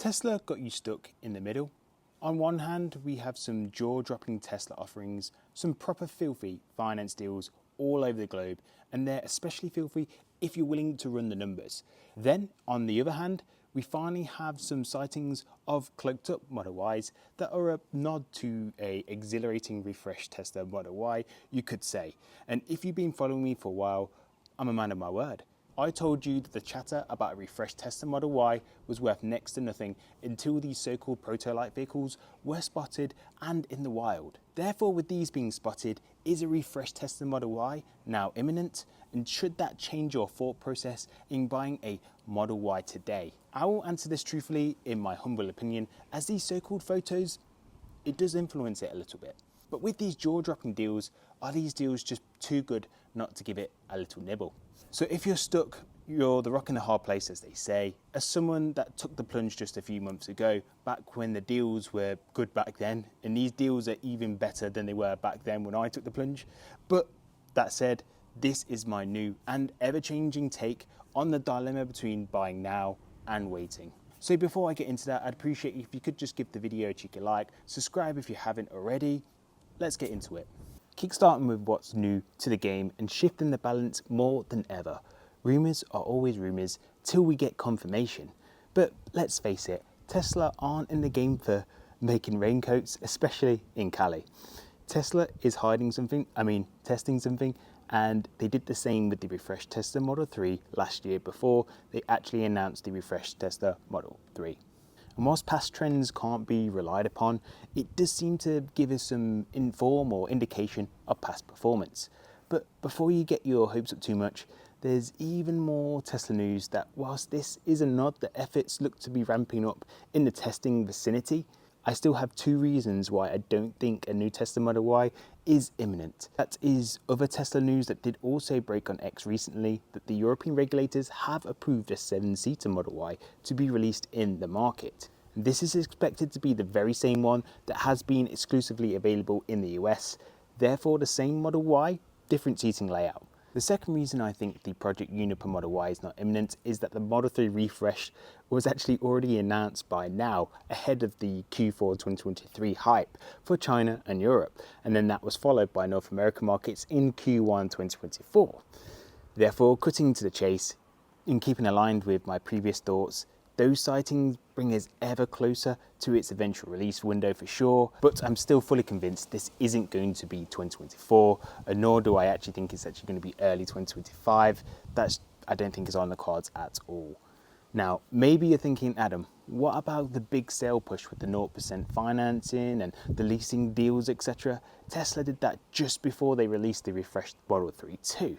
Tesla got you stuck in the middle. On one hand, we have some jaw-dropping Tesla offerings, some proper filthy finance deals all over the globe, and they're especially filthy if you're willing to run the numbers. Then, on the other hand, we finally have some sightings of cloaked up Model Ys that are a nod to a exhilarating refreshed Tesla Model Y, you could say. And if you've been following me for a while, I'm a man of my word. I told you that the chatter about a refreshed Tesla Model Y was worth next to nothing until these so-called prototype vehicles were spotted and in the wild. Therefore, with these being spotted, is a refreshed Tesla Model Y now imminent? And should that change your thought process in buying a Model Y today? I will answer this truthfully in my humble opinion, as these so-called photos, it does influence it a little bit. But with these jaw-dropping deals, are these deals just too good not to give it a little nibble? So if you're stuck, you're the rock in the hard place, as they say. As someone that took the plunge just a few months ago, back when the deals were good back then, and these deals are even better than they were back then when I took the plunge. But that said, this is my new and ever-changing take on the dilemma between buying now and waiting. So before I get into that, I'd appreciate if you could just give the video a cheeky like, subscribe if you haven't already. Let's get into it. Kickstarting with what's new to the game and shifting the balance more than ever. Rumours are always rumours till we get confirmation. But let's face it, Tesla aren't in the game for making raincoats, especially in Cali. Tesla is hiding something, testing something, and they did the same with the refreshed Tesla Model 3 last year before they actually announced the refreshed Tesla Model 3. And whilst past trends can't be relied upon, it does seem to give us some inform or indication of past performance. But before you get your hopes up too much, there's even more Tesla news that whilst this is a nod that efforts look to be ramping up in the testing vicinity, I still have two reasons why I don't think a new Tesla Model Y is imminent. That is other Tesla news that did also break on X recently, that the European regulators have approved a 7-seater Model Y to be released in the market. This is expected to be the very same one that has been exclusively available in the US, therefore the same Model Y, different seating layout. The second reason I think the Project Juniper Model Y is not imminent is that the Model 3 refresh was actually already announced by now, ahead of the Q4 2023 hype for China and Europe, and then that was followed by North American markets in Q1 2024. Therefore, cutting to the chase, in keeping aligned with my previous thoughts, those sightings bring us ever closer to its eventual release window for sure, but I'm still fully convinced this isn't going to be 2024, nor do I actually think it's actually going to be early 2025. I don't think is on the cards at all. Now, maybe you're thinking, Adam, what about the big sale push with the 0% financing and the leasing deals, etc.? Tesla did that just before they released the refreshed Model 3 too,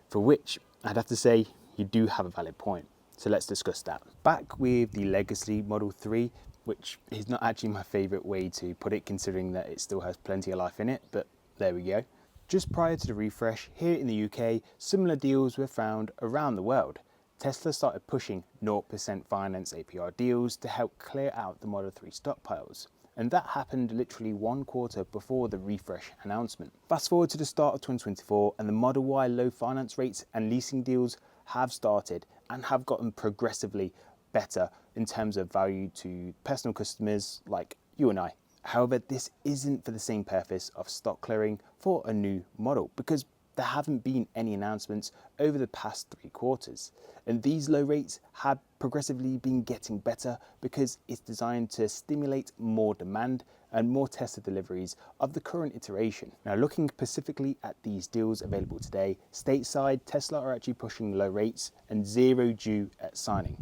for which I'd have to say you do have a valid point. So let's discuss that. Back with the legacy Model 3, which is not actually my favourite way to put it considering that it still has plenty of life in it, but there we go. Just prior to the refresh, here in the UK, similar deals were found around the world. Tesla started pushing 0% finance APR deals to help clear out the Model 3 stockpiles. And that happened literally 1 quarter before the refresh announcement. Fast forward to the start of 2024 and the Model Y low finance rates and leasing deals have started and have gotten progressively better in terms of value to personal customers like you and I. However, this isn't for the same purpose of stock clearing for a new model because there haven't been any announcements over the past 3 quarters. And these low rates have progressively been getting better because it's designed to stimulate more demand and more Tesla deliveries of the current iteration. Now, looking specifically at these deals available today, stateside, Tesla are actually pushing low rates and 0 due at signing.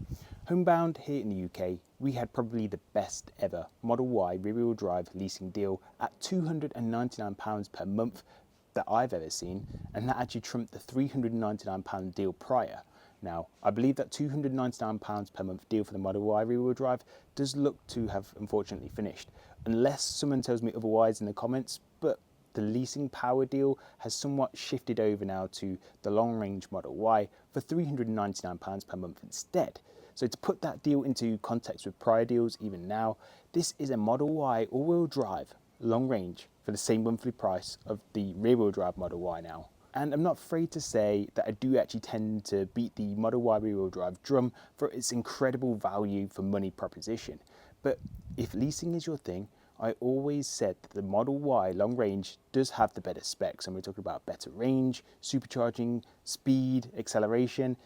Homebound here in the UK, we had probably the best ever Model Y rear-wheel drive leasing deal at £299 per month that I've ever seen, and that actually trumped the £399 deal prior. Now, I believe that £299 per month deal for the Model Y rear-wheel drive does look to have unfortunately finished, unless someone tells me otherwise in the comments, but the leasing power deal has somewhat shifted over now to the long-range Model Y for £399 per month instead. So to put that deal into context with prior deals even now, this is a Model Y all-wheel drive long range for the same monthly price of the rear-wheel drive Model Y now. And I'm not afraid to say that I do actually tend to beat the Model Y rear-wheel drive drum for its incredible value for money proposition. But if leasing is your thing, I always said that the Model Y long range does have the better specs, and we're talking about better range, supercharging, speed, acceleration.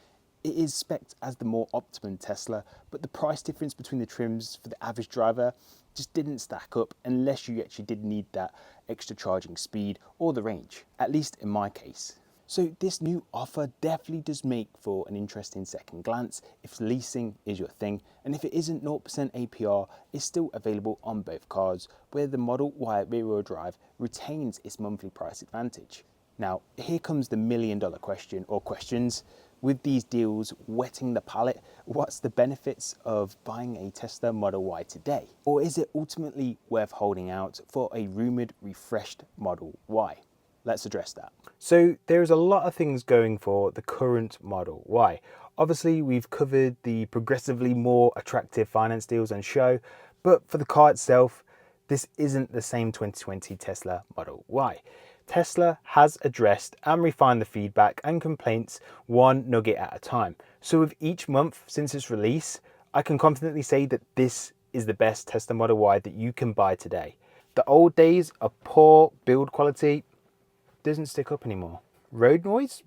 It is spec'd as the more optimum Tesla, but the price difference between the trims for the average driver just didn't stack up unless you actually did need that extra charging speed or the range, at least in my case. So this new offer definitely does make for an interesting second glance if leasing is your thing, and if it isn't, 0% APR is still available on both cars, where the Model Y rear-wheel drive retains its monthly price advantage. Now, here comes the million-dollar question, or questions. With these deals wetting the palate, what's the benefits of buying a Tesla Model Y today? Or is it ultimately worth holding out for a rumoured refreshed Model Y? Let's address that. So there's a lot of things going for the current Model Y. Obviously, we've covered the progressively more attractive finance deals on show, but for the car itself, this isn't the same 2020 Tesla Model Y. Tesla has addressed and refined the feedback and complaints one nugget at a time. So with each month since its release, I can confidently say that this is the best Tesla Model Y that you can buy today. The old days of poor build quality doesn't stick up anymore. Road noise,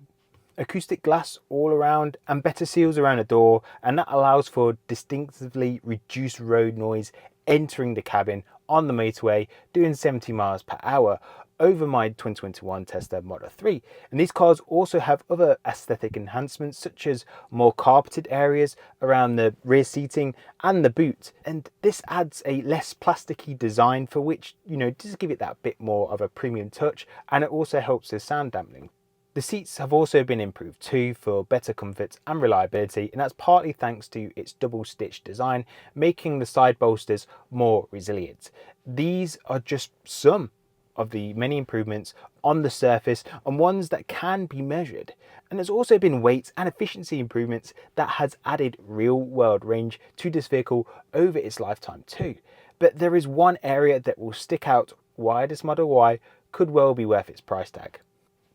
acoustic glass all around and better seals around the door, and that allows for distinctively reduced road noise entering the cabin on the motorway doing 70 miles per hour over my 2021 Tesla Model 3. And these cars also have other aesthetic enhancements such as more carpeted areas around the rear seating and the boot. And this adds a less plasticky design for which, does give it that bit more of a premium touch, and it also helps with sound dampening. The seats have also been improved too for better comfort and reliability, and that's partly thanks to its double stitch design, making the side bolsters more resilient. These are just some of the many improvements on the surface, and ones that can be measured. And there's also been weight and efficiency improvements that has added real world range to this vehicle over its lifetime too. But there is one area that will stick out why this Model Y could well be worth its price tag.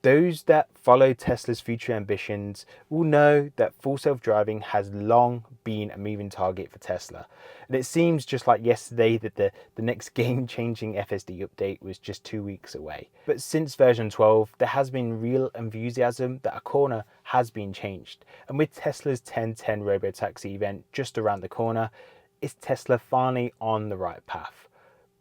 Those that follow Tesla's future ambitions will know that full self-driving has long been a moving target for Tesla. And it seems just like yesterday that the next game-changing FSD update was just 2 weeks away. But since version 12, there has been real enthusiasm that a corner has been changed. And with Tesla's 1010 Robotaxi event just around the corner, is Tesla finally on the right path?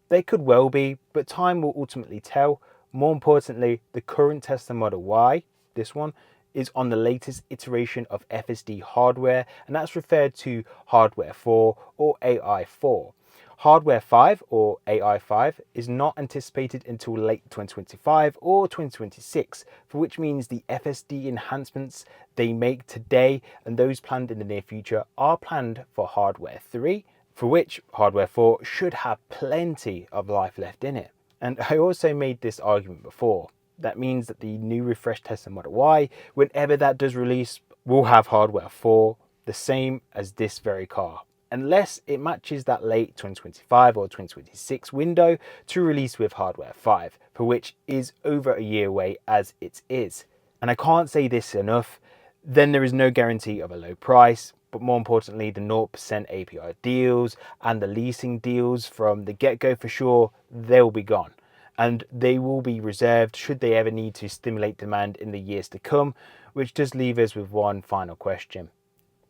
They could well be, but time will ultimately tell. More importantly, the current Tesla Model Y, this one, is on the latest iteration of FSD hardware, and that's referred to Hardware 4 or AI4. Hardware 5 or AI5 is not anticipated until late 2025 or 2026, for which means the FSD enhancements they make today and those planned in the near future are planned for Hardware 3, for which Hardware 4 should have plenty of life left in it. And I also made this argument before. That means that the new refreshed Tesla Model Y, whenever that does release, will have Hardware 4, the same as this very car, unless it matches that late 2025 or 2026 window to release with Hardware 5, for which is over a year away as it is. And I can't say this enough, then there is no guarantee of a low price, but more importantly, the 0% APR deals and the leasing deals from the get-go for sure, they'll be gone. And they will be reserved should they ever need to stimulate demand in the years to come, which does leave us with one final question.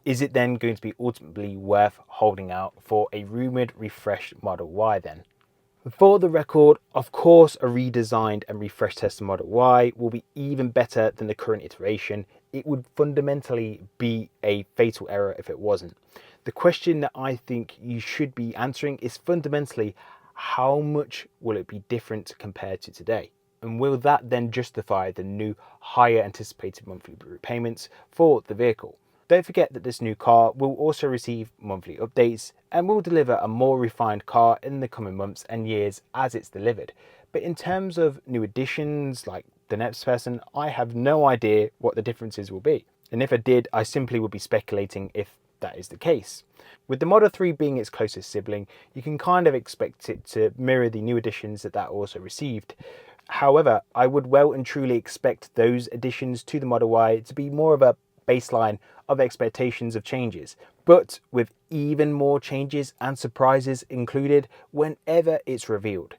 Is it then going to be ultimately worth holding out for a rumoured refreshed Model Y then? For the record, of course, a redesigned and refreshed Tesla Model Y will be even better than the current iteration. It would fundamentally be a fatal error if it wasn't. The question that I think you should be answering is fundamentally, how much will it be different compared to today? And will that then justify the new higher anticipated monthly repayments for the vehicle? Don't forget that this new car will also receive monthly updates and will deliver a more refined car in the coming months and years as it's delivered. But in terms of new additions like the next person, I have no idea what the differences will be. And if I did, I simply would be speculating if that is the case. With the Model 3 being its closest sibling, you can kind of expect it to mirror the new additions that also received. However, I would well and truly expect those additions to the Model Y to be more of a baseline of expectations of changes, but with even more changes and surprises included whenever it's revealed.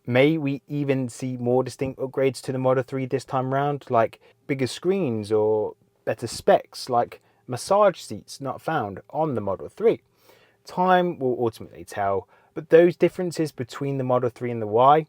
May we even see more distinct upgrades to the Model 3 this time round, like bigger screens or better specs, like massage seats not found on the Model 3. Time will ultimately tell, but those differences between the Model 3 and the Y,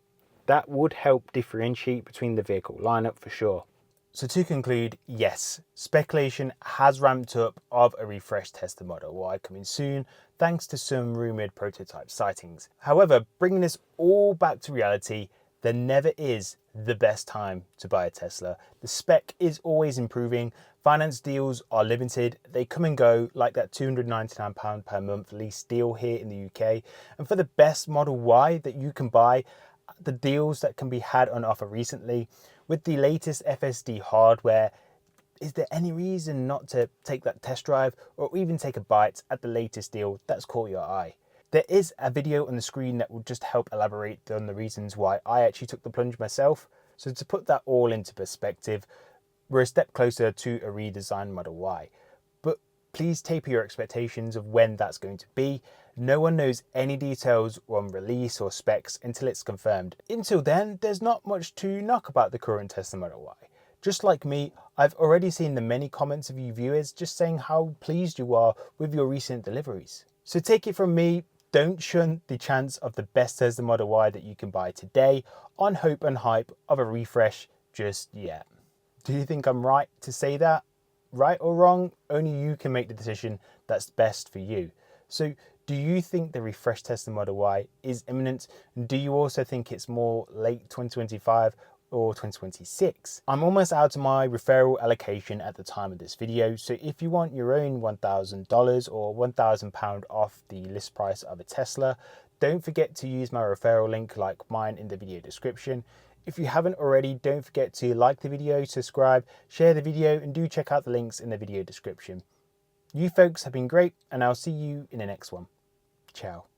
that would help differentiate between the vehicle lineup for sure. So to conclude, yes, speculation has ramped up of a refreshed Tesla Model Y coming soon, thanks to some rumoured prototype sightings. However, bringing this all back to reality, there never is the best time to buy a Tesla. The spec is always improving, finance deals are limited, they come and go like that £299 per month lease deal here in the UK. And for the best Model Y that you can buy, the deals that can be had on offer recently, with the latest FSD hardware, is there any reason not to take that test drive or even take a bite at the latest deal that's caught your eye? There is a video on the screen that will just help elaborate on the reasons why I actually took the plunge myself. So to put that all into perspective, we're a step closer to a redesigned Model Y. But please taper your expectations of when that's going to be. No one knows any details on release or specs until it's confirmed. Until then, there's not much to knock about the current Tesla Model Y. Just like me, I've already seen the many comments of you viewers just saying how pleased you are with your recent deliveries. So take it from me, don't shun the chance of the best Tesla Model Y that you can buy today on hope and hype of a refresh just yet. Do you think I'm right to say that? Right or wrong, only you can make the decision that's best for you. So do you think the refreshed Tesla Model Y is imminent? Do you also think it's more late 2025 or 2026? I'm almost out of my referral allocation at the time of this video, so if you want your own $1,000 or £1,000 off the list price of a Tesla, don't forget to use my referral link like mine in the video description. If you haven't already, don't forget to like the video, subscribe, share the video, and do check out the links in the video description. You folks have been great, and I'll see you in the next one. Ciao.